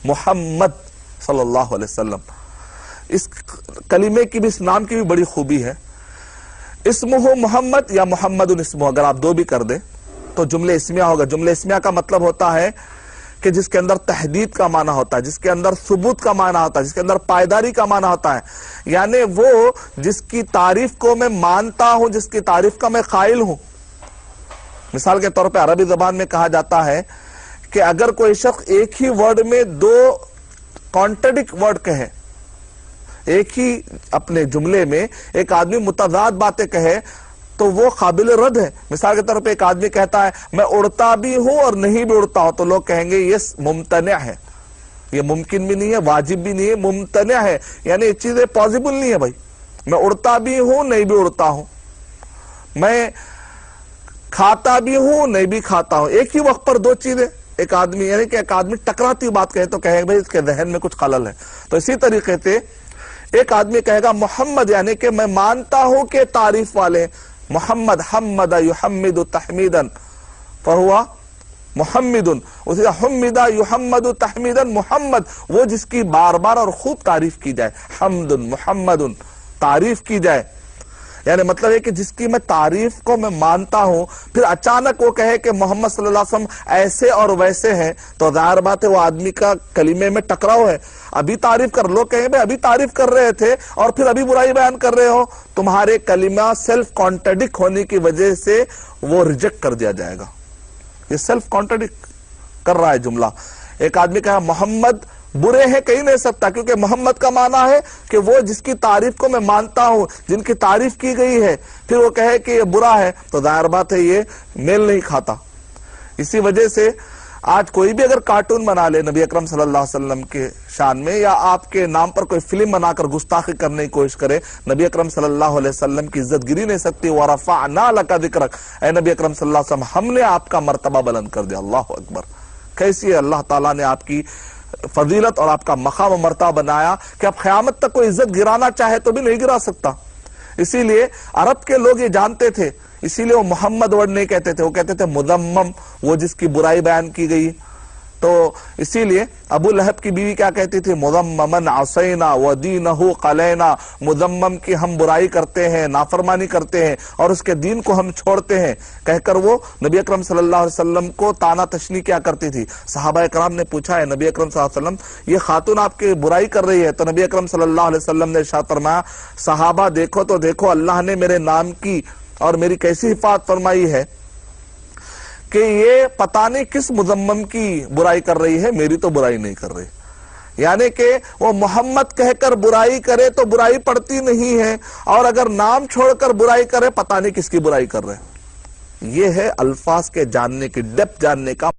محمد صلی اللہ علیہ وسلم. اس کلمے کی بھی، اس نام کی بھی بڑی خوبی ہے. اسمہ محمد یا محمد اسمہ، اگر آپ دو بھی کر دیں تو جملہ اسمیہ ہوگا. جملہ اسمیہ کا مطلب ہوتا ہے کہ جس کے اندر تحدید کا معنی ہوتا ہے، جس کے اندر ثبوت کا معنی ہوتا ہے، جس کے اندر پائیداری کا معنی ہوتا ہے. یعنی وہ جس کی تعریف کو میں مانتا ہوں، جس کی تعریف کا میں قائل ہوں. مثال کے طور پہ عربی زبان میں کہا جاتا ہے کہ اگر کوئی شخص ایک ہی ورڈ میں دو کانٹرڈکٹ ورڈ کہے، ایک ہی اپنے جملے میں ایک آدمی متضاد باتیں کہے تو وہ قابل رد ہے. مثال کے طور پہ ایک آدمی کہتا ہے میں اڑتا بھی ہوں اور نہیں بھی اڑتا ہوں، تو لوگ کہیں گے یہ ممتنع ہے، یہ ممکن بھی نہیں ہے، واجب بھی نہیں ہے، ممتنع ہے. یعنی یہ چیزیں پاسبل نہیں ہے. بھائی میں اڑتا بھی ہوں، نہیں بھی اڑتا ہوں، میں کھاتا بھی ہوں، نہیں بھی کھاتا ہوں. ایک ہی وقت پر دو چیزیں ایک آدمی، یعنی کہ ایک آدمی ٹکراتی بات کہے تو کہے بھائی اس کے ذہن میں کچھ خلل ہے. تو اسی طریقے سے ایک آدمی کہے گا محمد، یعنی کہ میں مانتا ہوں کہ تعریف والے محمد، حمد یحمد تحمیدا فہوا محمد. اسی طرح حمد یحمد تحمیدا محمد، وہ جس کی بار بار اور خوب تعریف کی جائے. حمد محمد، تعریف کی جائے. یعنی مطلب ہے کہ جس کی میں تعریف کو میں مانتا ہوں، پھر اچانک وہ کہے کہ محمد صلی اللہ علیہ وسلم ایسے اور ویسے ہیں، تو ظاہر بات ہے وہ آدمی کا کلمے میں ٹکراؤ ہے. ابھی تعریف کر لو، کہیں بھائی ابھی تعریف کر رہے تھے اور پھر ابھی برائی بیان کر رہے ہو. تمہارے کلمہ سیلف کانٹرڈکٹ ہونے کی وجہ سے وہ ریجیکٹ کر دیا جائے گا. یہ سیلف کانٹرڈکٹ کر رہا ہے جملہ. ایک آدمی کہا محمد برے ہیں، کہیں نہیں سکتا، کیونکہ محمد کا معنی ہے کہ وہ جس کی تعریف کو میں مانتا ہوں، جن کی تعریف کی گئی ہے، پھر وہ کہے کہ یہ برا ہے تو ظاہر بات ہے یہ میل نہیں کھاتا. اسی وجہ سے آج کوئی بھی اگر کارٹون بنا لے نبی اکرم صلی اللہ علیہ وسلم کے شان میں، یا آپ کے نام پر کوئی فلم بنا کر گستاخی کرنے کی کوشش کرے، نبی اکرم صلی اللہ علیہ وسلم کی عزت گری نہیں سکتی. وَرَفَعْنَا لَكَ ذِكْرَكَ، اے نبی اکرم صلی اللہ علیہ وسلم ہم نے آپ کا مرتبہ بلند کر دیا. اللہ اکبر. کیسی ہے اللہ تعالیٰ نے آپ کی فضیلت اور آپ کا مقام و مرتبہ بنایا کہ اب قیامت تک کوئی عزت گرانا چاہے تو بھی نہیں گرا سکتا. اسی لیے عرب کے لوگ یہ جانتے تھے، اسی لیے وہ محمد ورڈ نہیں کہتے تھے، وہ کہتے تھے مذمم، وہ جس کی برائی بیان کی گئی. تو اسی لیے ابو لہب کی بیوی کیا کہتی تھی؟ مذممن عصینا ودینہ قلینا، مذمم کی ہم برائی کرتے ہیں، نافرمانی کرتے ہیں اور اس کے دین کو ہم چھوڑتے ہیں، کہہ کر وہ نبی اکرم صلی اللہ علیہ وسلم کو طعنہ تشنیع کیا کرتی تھی. صحابہ کرام نے پوچھا ہے نبی اکرم صلی اللہ علیہ وسلم یہ خاتون آپ کی برائی کر رہی ہے، تو نبی اکرم صلی اللہ علیہ وسلم نے ارشاد فرمایا صحابہ دیکھو تو دیکھو اللہ نے میرے نام کی اور میری کیسی حفاظت فرمائی ہے کہ یہ پتہ نہیں کس مذمم کی برائی کر رہی ہے، میری تو برائی نہیں کر رہی. یعنی کہ وہ محمد کہہ کر برائی کرے تو برائی پڑتی نہیں ہے، اور اگر نام چھوڑ کر برائی کرے پتہ نہیں کس کی برائی کر رہے. یہ ہے الفاظ کے جاننے کی، ڈیپتھ جاننے کا